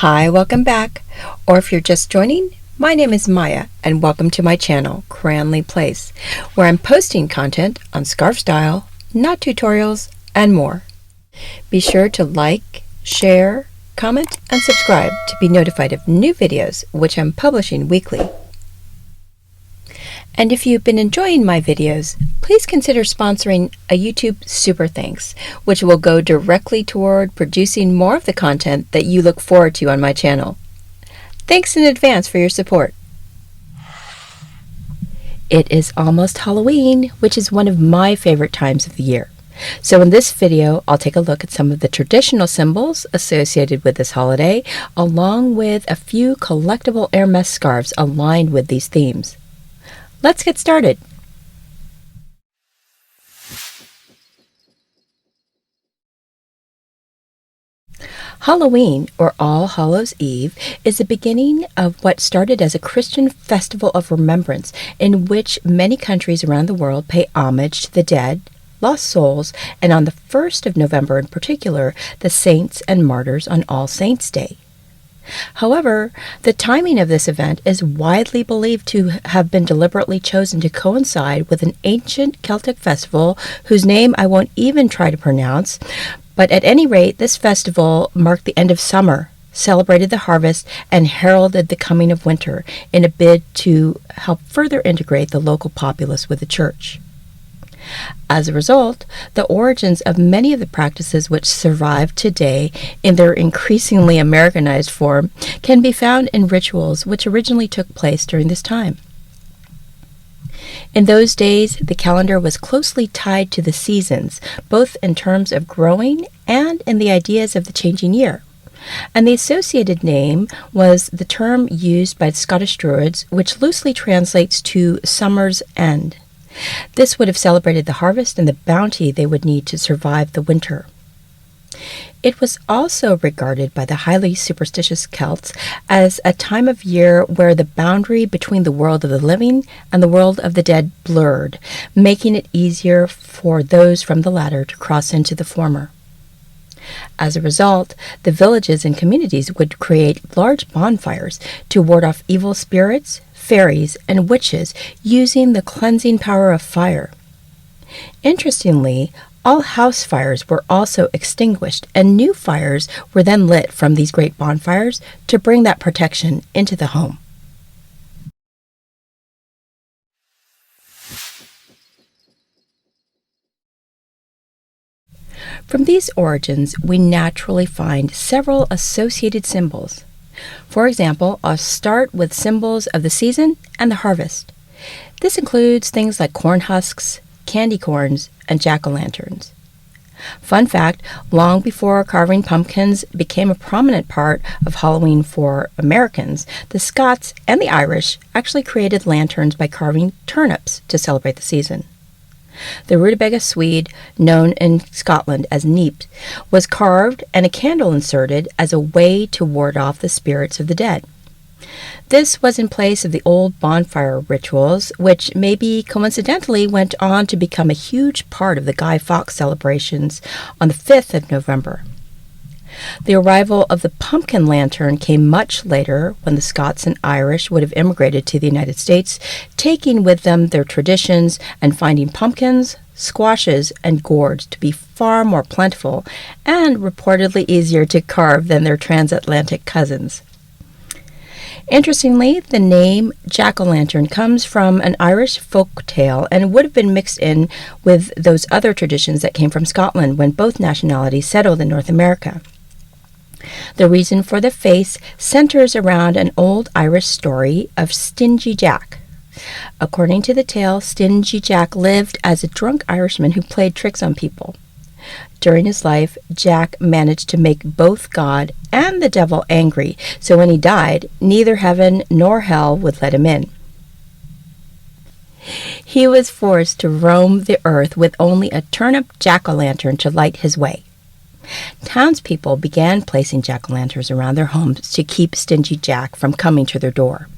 Hi, welcome back. Or if you're just joining, my name is Maya and welcome to my channel, Cranleyplace, where I'm posting content on scarf style, knot tutorials, and more. Be sure to like, share, comment, and subscribe to be notified of new videos which I'm publishing weekly. And if you've been enjoying my videos, please consider sponsoring a YouTube Super Thanks, which will go directly toward producing more of the content that you look forward to on my channel. Thanks in advance for your support. It is almost Halloween, which is one of my favorite times of the year. So in this video, I'll take a look at some of the traditional symbols associated with this holiday, along with a few collectible Hermès scarves aligned with these themes. Let's get started. Halloween, or All Hallows Eve, is the beginning of what started as a Christian festival of remembrance in which many countries around the world pay homage to the dead, lost souls, and on the 1st of November in particular, the saints and martyrs on All Saints' Day. However, the timing of this event is widely believed to have been deliberately chosen to coincide with an ancient Celtic festival whose name I won't even try to pronounce, but at any rate, this festival marked the end of summer, celebrated the harvest, and heralded the coming of winter in a bid to help further integrate the local populace with the church. As a result, the origins of many of the practices which survive today in their increasingly Americanized form can be found in rituals which originally took place during this time. In those days, the calendar was closely tied to the seasons, both in terms of growing and in the ideas of the changing year. And the associated name was the term used by the Scottish Druids, which loosely translates to summer's end. This would have celebrated the harvest and the bounty they would need to survive the winter. It was also regarded by the highly superstitious Celts as a time of year where the boundary between the world of the living and the world of the dead blurred, making it easier for those from the latter to cross into the former. As a result, the villages and communities would create large bonfires to ward off evil spirits, fairies, and witches using the cleansing power of fire. Interestingly, all house fires were also extinguished, and new fires were then lit from these great bonfires to bring that protection into the home. From these origins, we naturally find several associated symbols. For example, I'll start with symbols of the season and the harvest. This includes things like corn husks, candy corns, and jack-o'-lanterns. Fun fact, long before carving pumpkins became a prominent part of Halloween for Americans, the Scots and the Irish actually created lanterns by carving turnips to celebrate the season. The rutabaga swede, known in Scotland as neeps, was carved and a candle inserted as a way to ward off the spirits of the dead. This was in place of the old bonfire rituals, which maybe coincidentally went on to become a huge part of the Guy Fawkes celebrations on the 5th of November. The arrival of the pumpkin lantern came much later, when the Scots and Irish would have immigrated to the United States, taking with them their traditions and finding pumpkins, squashes, and gourds to be far more plentiful and reportedly easier to carve than their transatlantic cousins. Interestingly, the name jack-o'-lantern comes from an Irish folk tale and would have been mixed in with those other traditions that came from Scotland when both nationalities settled in North America. The reason for the face centers around an old Irish story of Stingy Jack. According to the tale, Stingy Jack lived as a drunk Irishman who played tricks on people. During his life, Jack managed to make both God and the devil angry, so when he died, neither heaven nor hell would let him in. He was forced to roam the earth with only a turnip jack-o'-lantern to light his way. Townspeople began placing jack-o'-lanterns around their homes to keep Stingy Jack from coming to their door.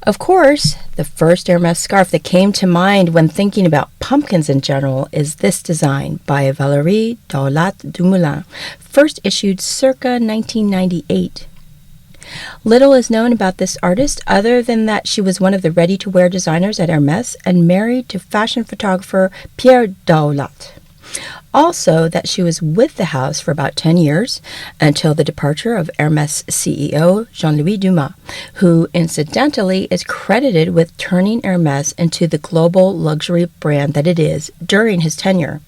Of course, the first Hermès scarf that came to mind when thinking about pumpkins in general is this design by Valerie Dawlat-Dumoulin, first issued circa 1998. Little is known about this artist other than that she was one of the ready-to-wear designers at Hermès and married to fashion photographer Pierre Dawlat. Also, that she was with the house for about 10 years until the departure of Hermès CEO Jean-Louis Dumas, who incidentally is credited with turning Hermès into the global luxury brand that it is during his tenure.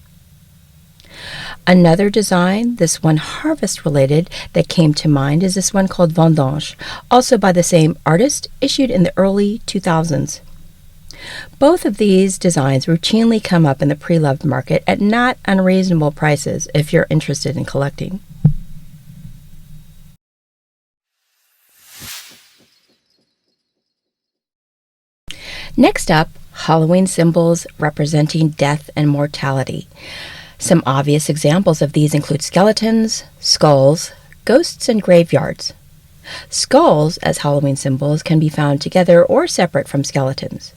Another design, this one harvest-related, that came to mind is this one called Vendanges, also by the same artist, issued in the early 2000s. Both of these designs routinely come up in the pre-loved market at not unreasonable prices if you're interested in collecting. Next up, Halloween symbols representing death and mortality. Some obvious examples of these include skeletons, skulls, ghosts, and graveyards. Skulls, as Halloween symbols, can be found together or separate from skeletons.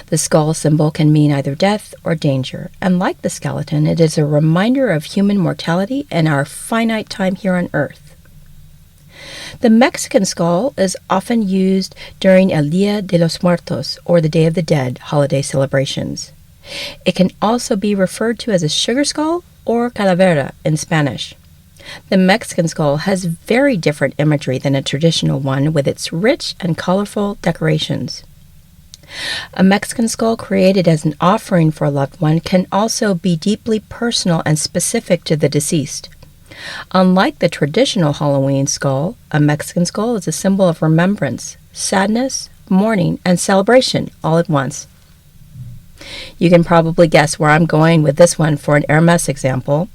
The skull symbol can mean either death or danger, and like the skeleton, it is a reminder of human mortality and our finite time here on Earth. The Mexican skull is often used during El Día de los Muertos, or the Day of the Dead, holiday celebrations. It can also be referred to as a sugar skull or calavera in Spanish. The Mexican skull has very different imagery than a traditional one with its rich and colorful decorations. A Mexican skull created as an offering for a loved one can also be deeply personal and specific to the deceased. Unlike the traditional Halloween skull, a Mexican skull is a symbol of remembrance, sadness, mourning, and celebration all at once. You can probably guess where I'm going with this one for an Hermès example.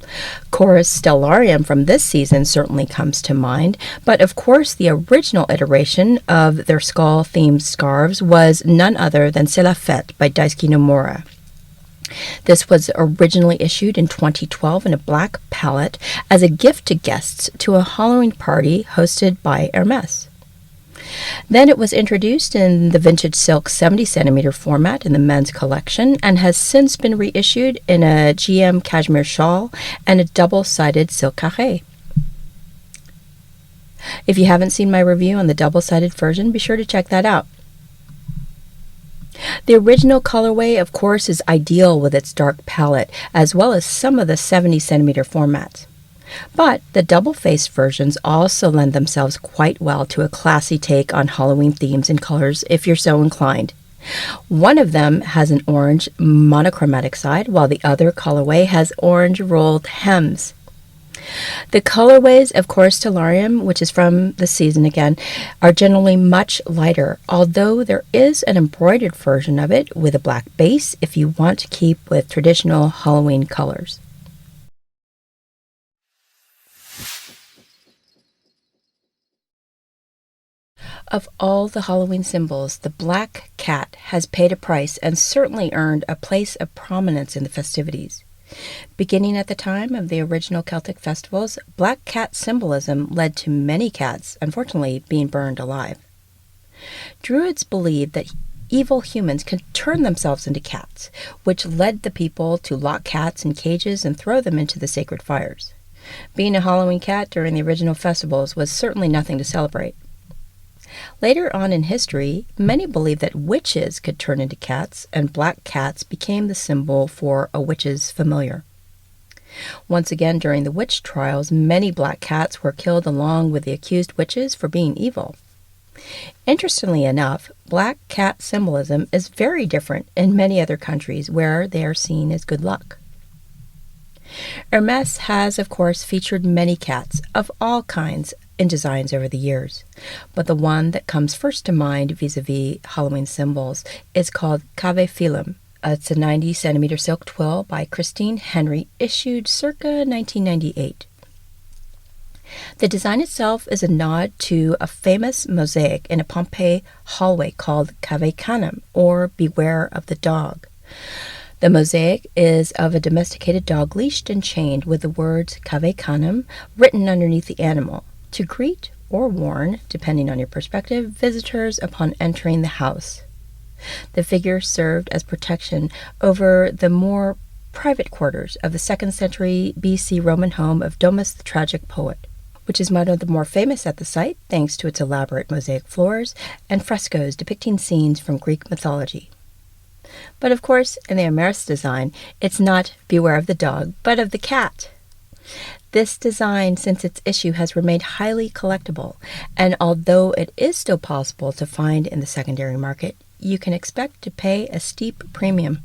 Cora's Stellarium from this season certainly comes to mind, but of course the original iteration of their skull-themed scarves was none other than C'est la Fete by Daiske Nomura. This was originally issued in 2012 in a black palette as a gift to guests to a Halloween party hosted by Hermès. Then it was introduced in the vintage silk 70cm format in the men's collection and has since been reissued in a GM cashmere shawl and a double-sided silk carré. If you haven't seen my review on the double-sided version, be sure to check that out. The original colorway, of course, is ideal with its dark palette, as well as some of the 70cm formats. But the double-faced versions also lend themselves quite well to a classy take on Halloween themes and colors if you're so inclined. One of them has an orange monochromatic side, while the other colorway has orange rolled hems. The colorways of Cora's Stellarium, which is from the season again, are generally much lighter, although there is an embroidered version of it with a black base if you want to keep with traditional Halloween colors. Of all the Halloween symbols, the black cat has paid a price and certainly earned a place of prominence in the festivities. Beginning at the time of the original Celtic festivals, black cat symbolism led to many cats, unfortunately, being burned alive. Druids believed that evil humans could turn themselves into cats, which led the people to lock cats in cages and throw them into the sacred fires. Being a Halloween cat during the original festivals was certainly nothing to celebrate. Later on in history, many believed that witches could turn into cats, and black cats became the symbol for a witch's familiar. Once again, during the witch trials, many black cats were killed along with the accused witches for being evil. Interestingly enough, black cat symbolism is very different in many other countries where they are seen as good luck. Hermès has, of course, featured many cats of all kinds in designs over the years, but the one that comes first to mind vis-a-vis Halloween symbols is called Felem. It's a 90cm silk twill by Christine Henry, issued circa 1998. The design itself is a nod to a famous mosaic in a Pompeii hallway called Cave Canem, or Beware of the Dog. The mosaic is of a domesticated dog leashed and chained with the words Cave Canem written underneath the animal, to greet or warn, depending on your perspective, visitors upon entering the house. The figure served as protection over the more private quarters of the 2nd century BC Roman home of Domus the tragic poet, which is one of the more famous at the site thanks to its elaborate mosaic floors and frescoes depicting scenes from Greek mythology. But of course, in the Hermès design, it's not beware of the dog, but of the cat. This design, since its issue, has remained highly collectible, and although it is still possible to find in the secondary market, you can expect to pay a steep premium.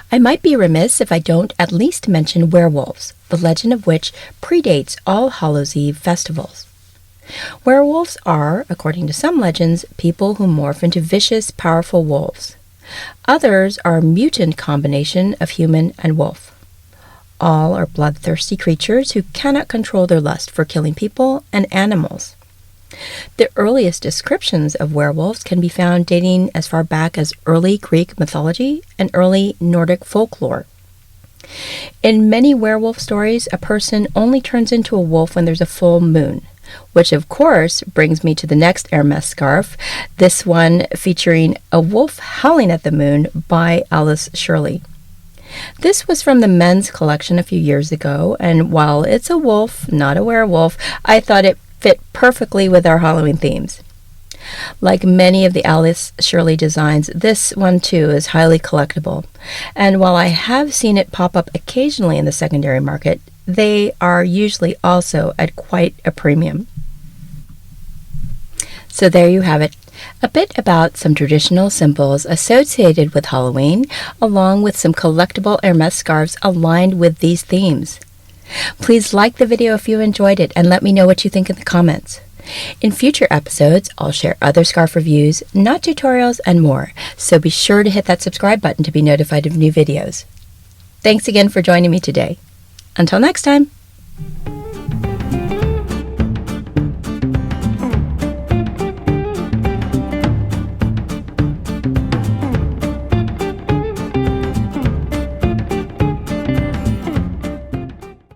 I might be remiss if I don't at least mention werewolves, the legend of which predates all Hallows Eve festivals. Werewolves are, according to some legends, people who morph into vicious, powerful wolves. Others are a mutant combination of human and wolf. All are bloodthirsty creatures who cannot control their lust for killing people and animals. The earliest descriptions of werewolves can be found dating as far back as early Greek mythology and early Nordic folklore. In many werewolf stories, a person only turns into a wolf when there's a full moon, which of course brings me to the next Hermès scarf, this one featuring a wolf howling at the moon by Shirley. This was from the men's collection a few years ago, and while it's a wolf, not a werewolf, I thought it fit perfectly with our Halloween themes. Like many of the Shirley designs, this one too is highly collectible, and while I have seen it pop up occasionally in the secondary market, they are usually also at quite a premium. So there you have it. A bit about some traditional symbols associated with Halloween, along with some collectible Hermès scarves aligned with these themes. Please like the video if you enjoyed it and let me know what you think in the comments. In future episodes, I'll share other scarf reviews, not tutorials, and more, so be sure to hit that subscribe button to be notified of new videos. Thanks again for joining me today. Until next time!